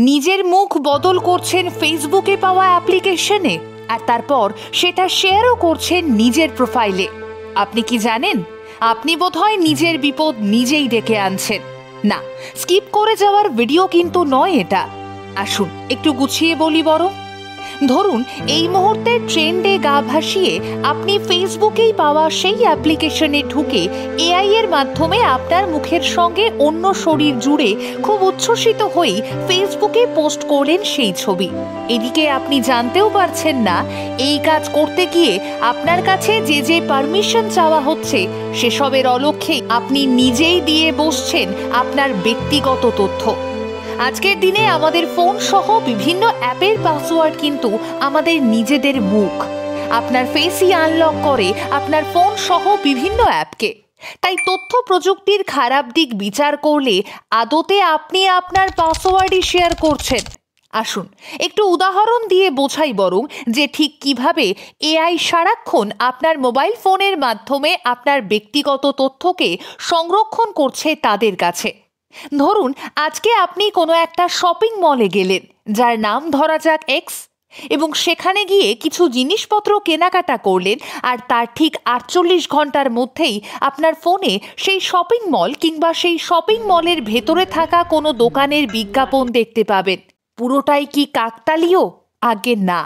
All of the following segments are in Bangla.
নিজের মুখ বদল করছেন ফেসবুকে পাওয়া অ্যাপ্লিকেশনে, আর তারপর সেটা শেয়ারও করছেন নিজের প্রোফাইলে। আপনি কি জানেন, আপনি বোধহয় নিজের বিপদ নিজেই ডেকে আনছেন। না, স্কিপ করে যাওয়ার ভিডিও কিন্তু নয় এটা। আসুন একটু গুছিয়ে বলি বরং। ধরুন এই মুহূর্তে ট্রেন্ডে গা ভাসিয়ে আপনি ফেসবুকেই পাওয়া সেই অ্যাপ্লিকেশনে ঢুকে এআই এর মাধ্যমে আপনার মুখের সঙ্গে অন্য শরীর জুড়ে খুব উচ্ছ্বসিত হয়ে ফেসবুকে পোস্ট করলেন সেই ছবি। এদিকে আপনি জানতেও পারছেন না এই কাজ করতে গিয়ে আপনার কাছে যে যে পারমিশন চাওয়া হচ্ছে সেসবের অলক্ষ্যে আপনি নিজেই দিয়ে বসছেন আপনার ব্যক্তিগত তথ্য। আজকের দিনে আমাদের ফোন সহ বিভিন্ন অ্যাপের পাসওয়ার্ড কিন্তু আমাদের নিজেদের মুখ। আপনার ফেসই আনলক করে আপনার ফোন সহ বিভিন্ন অ্যাপকে। তাই তথ্য প্রযুক্তির খারাপ দিক বিচার করলে আদতে আপনি আপনার পাসওয়ার্ডই শেয়ার করছেন। আসুন একটু উদাহরণ দিয়ে বোঝাই বরং যে ঠিক কিভাবে এআই সারাক্ষণ আপনার মোবাইল ফোনের মাধ্যমে আপনার ব্যক্তিগত তথ্যকে সংরক্ষণ করছে তাদের কাছে। ধরুন আজকে আপনি কোনো একটা শপিং মলে গেলেন, যার নাম ধরা যাক এক্স, এবং সেখানে গিয়ে কিছু জিনিসপত্র কেনাকাটা করলেন, আর তার ঠিক 48 ঘন্টার মধ্যেই আপনার ফোনে সেই শপিং মল কিংবা সেই শপিং মলের ভেতরে থাকা কোনো দোকানের বিজ্ঞাপন দেখতে পাবেন। পুরোটাই কি কাকতালীয়? আগে না,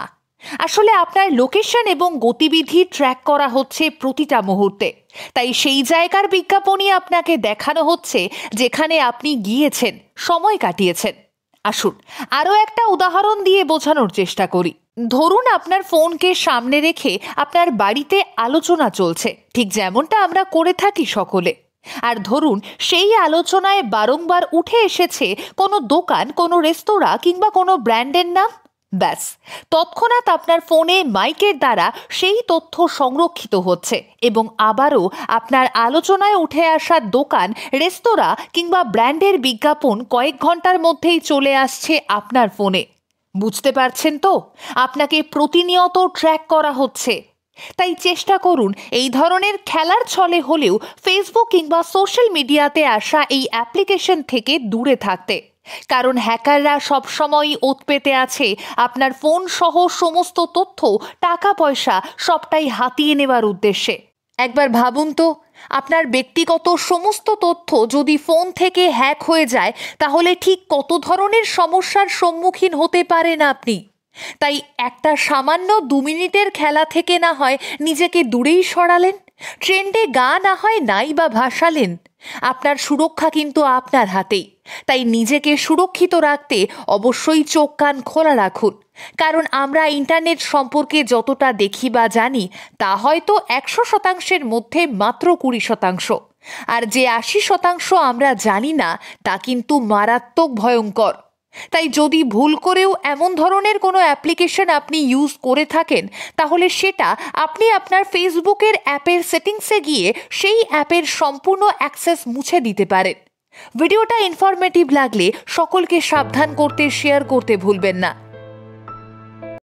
আসলে আপনার লোকেশন এবং গতিবিধি ট্র্যাক করা হচ্ছে প্রতিটা মুহূর্তে। তাই সেই জায়গার বিজ্ঞাপনই আপনাকে দেখানো হচ্ছে যেখানে আপনি গিয়েছেন, সময় কাটিয়েছেন। আসুন আরও একটা উদাহরণ দিয়ে বোঝানোর চেষ্টা করি। ধরুন আপনার ফোনকে সামনে রেখে আপনার বাড়িতে আলোচনা চলছে, ঠিক যেমনটা আমরা করে থাকি সকলে। আর ধরুন সেই আলোচনায় বারংবার উঠে এসেছে কোনো দোকান, কোনো রেস্তোরাঁ কিংবা কোনো ব্র্যান্ডের নাম। ব্যাস, তৎক্ষণাৎ আপনার ফোনে মাইকের দ্বারা সেই তথ্য সংরক্ষিত হচ্ছে এবং আবারও আপনার আলোচনায় উঠে আসা দোকান, রেস্তোরাঁ কিংবা ব্র্যান্ডের বিজ্ঞাপন কয়েক ঘন্টার মধ্যেই চলে আসছে আপনার ফোনে। বুঝতে পারছেন তো, আপনাকে প্রতিনিয়ত ট্র্যাক করা হচ্ছে। তাই চেষ্টা করুন এই ধরনের খেলার ছলে হলেও ফেসবুক কিংবা সোশ্যাল মিডিয়াতে আসা এই অ্যাপ্লিকেশন থেকে দূরে থাকতে। কারণ হ্যাকাররা সবসময়ই ওত পেতে আছে আপনার ফোন সহ সমস্ত তথ্য, টাকা পয়সা সবটাই হাতিয়ে নেওয়ার উদ্দেশ্যে। একবার ভাবুন তো, আপনার ব্যক্তিগত সমস্ত তথ্য যদি ফোন থেকে হ্যাক হয়ে যায় তাহলে ঠিক কত ধরনের সমস্যার সম্মুখীন হতে পারেন আপনি। তাই একটা সামান্য 2 মিনিটের খেলা থেকে না হয় নিজেকে দূরেই সরালেন, ট্রেন্ডে গা না হয় নাই বা ভাসালেন। আপনার সুরক্ষা কিন্তু আপনার হাতেই। তাই নিজেকে সুরক্ষিত রাখতে অবশ্যই চোখ কান খোলা রাখুন। কারণ আমরা ইন্টারনেট সম্পর্কে যতটা দেখি বা জানি তা হয়তো 100%-এর মধ্যে মাত্র 20%। আর যে 80% আমরা জানি না তা কিন্তু মারাত্মক ভয়ঙ্কর। তাই যদি ভুল করেও এমন ধরনের কোনো অ্যাপ্লিকেশন আপনি ইউজ করে থাকেন তাহলে সেটা আপনি আপনার ফেসবুকের অ্যাপের সেটিংসে গিয়ে সেই অ্যাপের সম্পূর্ণ অ্যাক্সেস মুছে দিতে পারেন। ভিডিওটা ইনফরমেটিভ লাগলে সকলকে সাবধান করতে শেয়ার করতে ভুলবেন না।